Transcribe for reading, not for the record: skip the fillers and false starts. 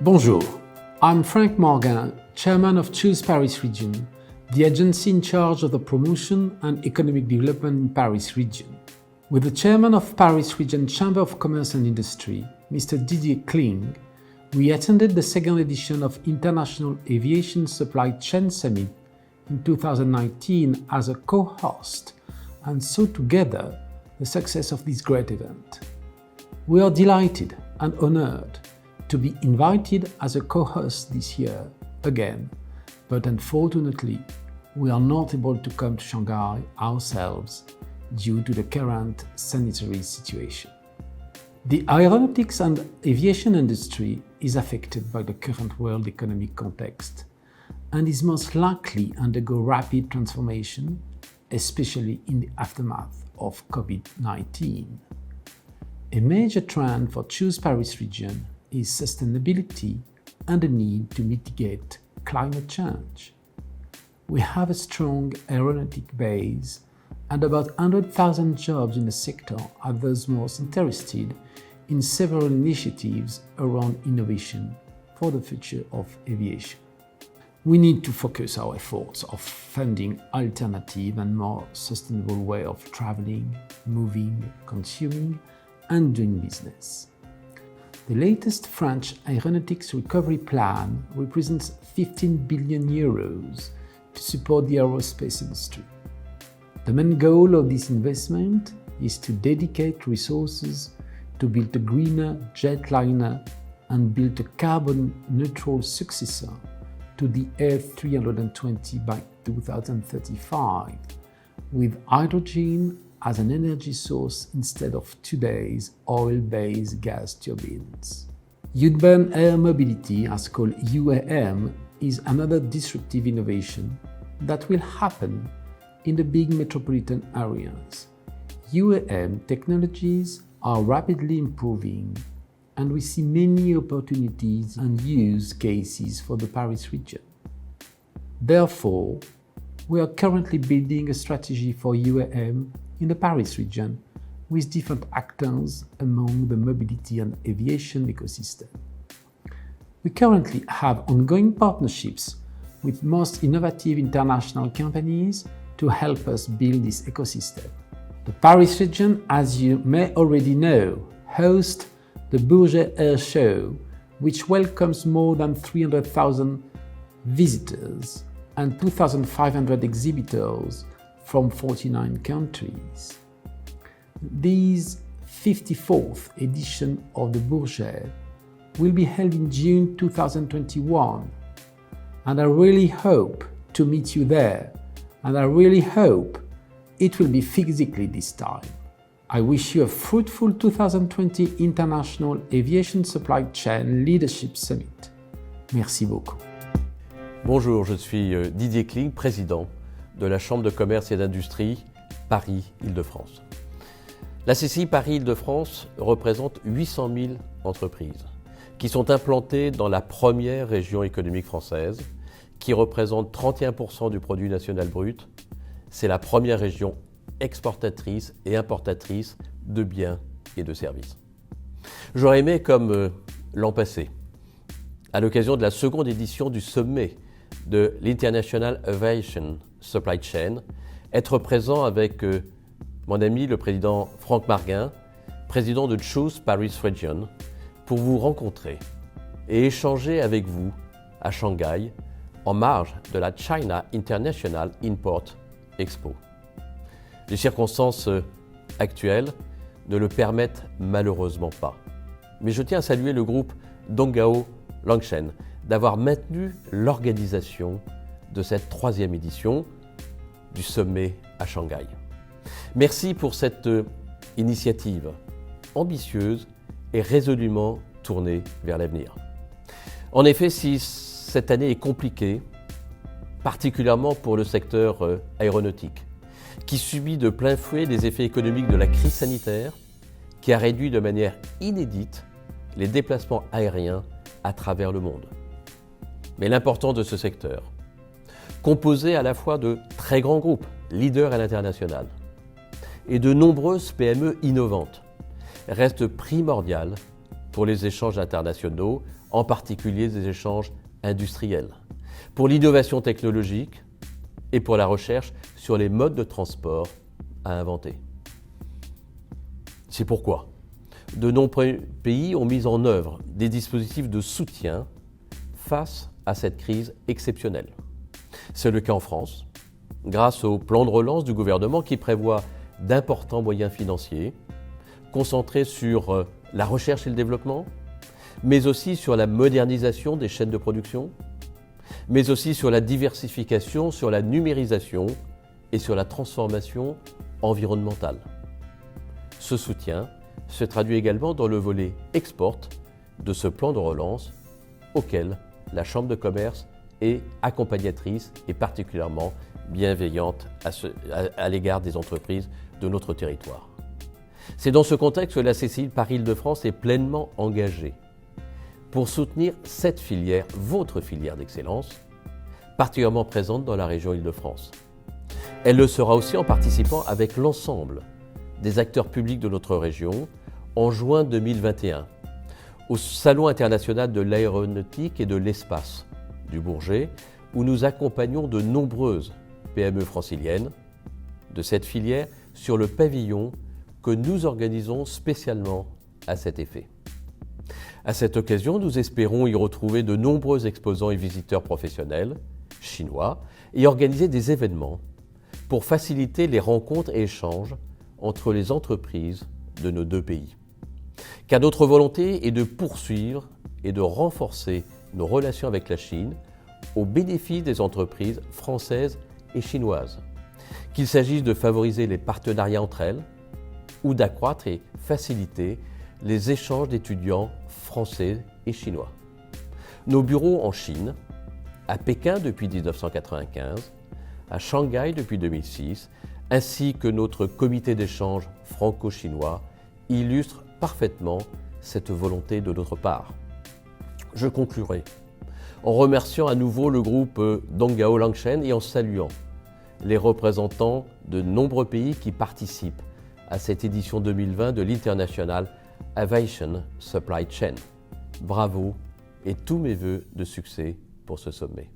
Bonjour, I'm Frank Morgan, Chairman of Choose Paris Region, the agency in charge of the promotion and economic development in Paris Region. With the Chairman of Paris Region Chamber of Commerce and Industry, Mr. Didier Kling, we attended the second edition of International Aviation Supply Chain Summit in 2019 as a co-host and saw together the success of this great event. We are delighted and honored to be invited as a co-host this year again, but unfortunately, we are not able to come to Shanghai ourselves due to the current sanitary situation. The aeronautics and aviation industry is affected by the current world economic context and is most likely undergo rapid transformation, especially in the aftermath of COVID-19. A major trend for Choose Paris Region is sustainability and the need to mitigate climate change. We have a strong aeronautic base and about 100,000 jobs in the sector are those most interested in several initiatives around innovation for the future of aviation. We need to focus our efforts of funding alternative and more sustainable way of traveling, moving, consuming, and doing business. The latest French aeronautics recovery plan represents 15 billion euros to support the aerospace industry. The main goal of this investment is to dedicate resources to build a greener jetliner and build a carbon-neutral successor to the A320 by 2035, with hydrogen as an energy source instead of today's oil-based gas turbines. Urban Air Mobility, as called UAM, is another disruptive innovation that will happen in the big metropolitan areas. UAM technologies are rapidly improving, and we see many opportunities and use cases for the Paris region. Therefore, we are currently building a strategy for UAM in the Paris region with different actors among the mobility and aviation ecosystem. We currently have ongoing partnerships with most innovative international companies to help us build this ecosystem. The Paris region, as you may already know, hosts the Bourget Air Show, which welcomes more than 300,000 visitors and 2,500 exhibitors from 49 countries. This 54th edition of the Bourget will be held in June 2021, and I really hope to meet you there, and I really hope it will be physically this time. I wish you a fruitful 2020 International Aviation Supply Chain Leadership Summit. Merci beaucoup. Bonjour, je suis Didier Kling, président de la Chambre de commerce et d'industrie Paris-Île-de-France. La CCI Paris-Île-de-France représente 800 000 entreprises qui sont implantées dans la première région économique française, qui représente 31% du produit national brut. C'est la première région exportatrice et importatrice de biens et de services. J'aurais aimé, comme l'an passé, à l'occasion de la seconde édition du sommet de l'International Aviation Supply Chain, être présent avec mon ami le président Frank Morgan, président de Choose Paris Region, pour vous rencontrer et échanger avec vous à Shanghai en marge de la China International Import Expo. Les circonstances actuelles ne le permettent malheureusement pas. Mais je tiens à saluer le groupe Donggao Langshen d'avoir maintenu l'organisation de cette troisième édition du sommet à Shanghai. Merci pour cette initiative ambitieuse et résolument tournée vers l'avenir. En effet, si cette année est compliquée, particulièrement pour le secteur aéronautique, qui subit de plein fouet les effets économiques de la crise sanitaire, qui a réduit de manière inédite les déplacements aériens à travers le monde. Mais l'importance de ce secteur, composé à la fois de très grands groupes, leaders à l'international, et de nombreuses PME innovantes, reste primordial pour les échanges internationaux, en particulier des échanges industriels, pour l'innovation technologique et pour la recherche sur les modes de transport à inventer. C'est pourquoi de nombreux pays ont mis en œuvre des dispositifs de soutien face à cette crise exceptionnelle. C'est le cas en France, grâce au plan de relance du gouvernement qui prévoit d'importants moyens financiers concentrés sur la recherche et le développement, mais aussi sur la modernisation des chaînes de production, mais aussi sur la diversification, sur la numérisation et sur la transformation environnementale. Ce soutien se traduit également dans le volet export de ce plan de relance auquel la Chambre de commerce est accompagnatrice et particulièrement bienveillante à l'égard des entreprises de notre territoire. C'est dans ce contexte que la CCI Paris-Île-de-France est pleinement engagée pour soutenir cette filière, votre filière d'excellence, particulièrement présente dans la région Île-de-France. Elle le sera aussi en participant avec l'ensemble des acteurs publics de notre région en juin 2021 au Salon international de l'aéronautique et de l'espace du Bourget, où nous accompagnons de nombreuses PME franciliennes de cette filière sur le pavillon que nous organisons spécialement à cet effet. À cette occasion, nous espérons y retrouver de nombreux exposants et visiteurs professionnels chinois et organiser des événements pour faciliter les rencontres et échanges entre les entreprises de nos deux pays. Car notre volonté est de poursuivre et de renforcer nos relations avec la Chine au bénéfice des entreprises françaises et chinoises, qu'il s'agisse de favoriser les partenariats entre elles ou d'accroître et faciliter les échanges d'étudiants français et chinois. Nos bureaux en Chine, à Pékin depuis 1995, à Shanghai depuis 2006, ainsi que notre comité d'échange franco-chinois illustrent parfaitement cette volonté de notre part. Je conclurai en remerciant à nouveau le groupe Donggao Langshen et en saluant les représentants de nombreux pays qui participent à cette édition 2020 de l'International Aviation Supply Chain. Bravo et tous mes vœux de succès pour ce sommet.